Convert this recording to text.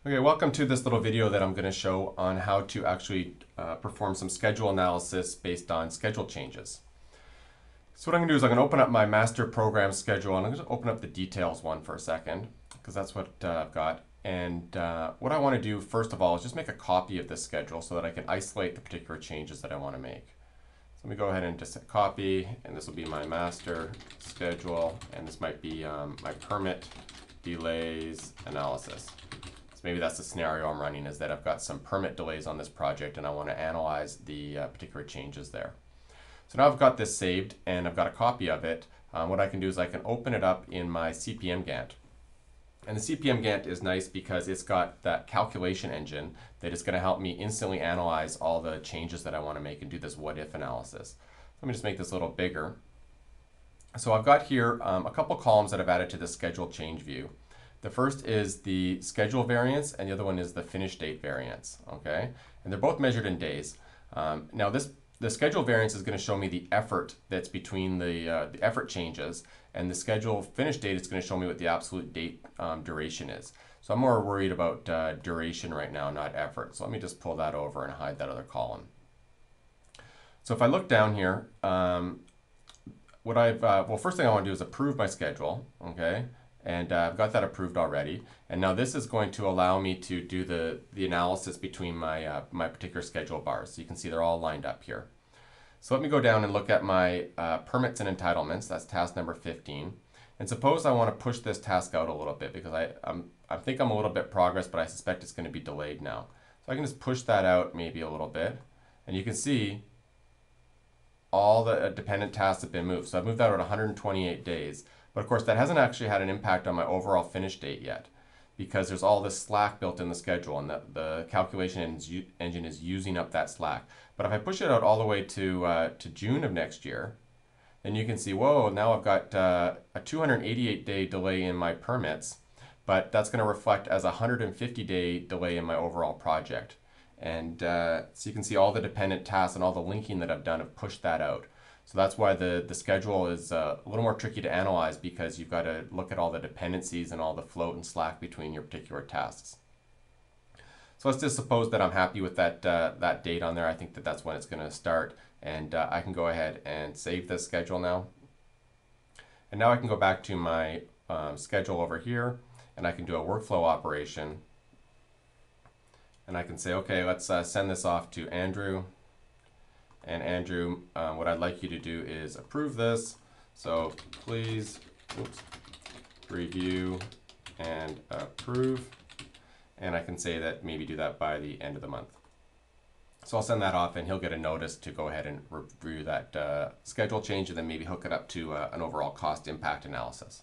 Okay, welcome to this little video that I'm going to show on how to actually perform some schedule analysis based on schedule changes. So what I'm going to do is I'm going to open up my master program schedule, and I'm going to open up the details one for a second because that's what I've got. And what I want to do first of all is just make a copy of this schedule so that I can isolate the particular changes that I want to make. So let me go ahead and just hit copy, and this will be my master schedule, and this might be my permit delays analysis. Maybe that's the scenario I'm running, is that I've got some permit delays on this project and I want to analyze the particular changes there. So now I've got this saved and I've got a copy of it. What I can do is I can open it up in my CPM Gantt. And the CPM Gantt is nice because it's got that calculation engine that is going to help me instantly analyze all the changes that I want to make and do this what if analysis. Let me just make this a little bigger. So I've got here a couple columns that I've added to the schedule change view. The first is the schedule variance, and the other one is the finish date variance. Okay, and they're both measured in days. Now, the schedule variance is going to show me the effort that's between the effort changes, and the schedule finish date is going to show me what the absolute date duration is. So I'm more worried about duration right now, not effort. So let me just pull that over and hide that other column. So if I look down here, well, first thing I want to do is approve my schedule. Okay. And I've got that approved already. And now this is going to allow me to do the analysis between my, my particular schedule bars. So you can see they're all lined up here. So let me go down and look at my permits and entitlements. That's task number 15. And suppose I want to push this task out a little bit because I think I'm a little bit progress, but I suspect it's going to be delayed now. So I can just push that out maybe a little bit. And you can see all the dependent tasks have been moved. So I've moved that out 128 days. But of course, that hasn't actually had an impact on my overall finish date yet because there's all this slack built in the schedule and the calculation engine is using up that slack. But if I push it out all the way to June of next year, then you can see, whoa, now I've got a 288-day delay in my permits, but that's going to reflect as a 150-day delay in my overall project. And so you can see all the dependent tasks and all the linking that I've done have pushed that out. So that's why the schedule is a little more tricky to analyze because you've got to look at all the dependencies and all the float and slack between your particular tasks. So let's just suppose that I'm happy with that, that date on there. I think that that's when it's going to start. And I can go ahead and save this schedule now. And now I can go back to my schedule over here and I can do a workflow operation. And I can say, okay, let's send this off to Andrew. And Andrew, what I'd like you to do is approve this. So please review and approve. And I can say that maybe do that by the end of the month. So I'll send that off and he'll get a notice to go ahead and review that schedule change and then maybe hook it up to an overall cost impact analysis.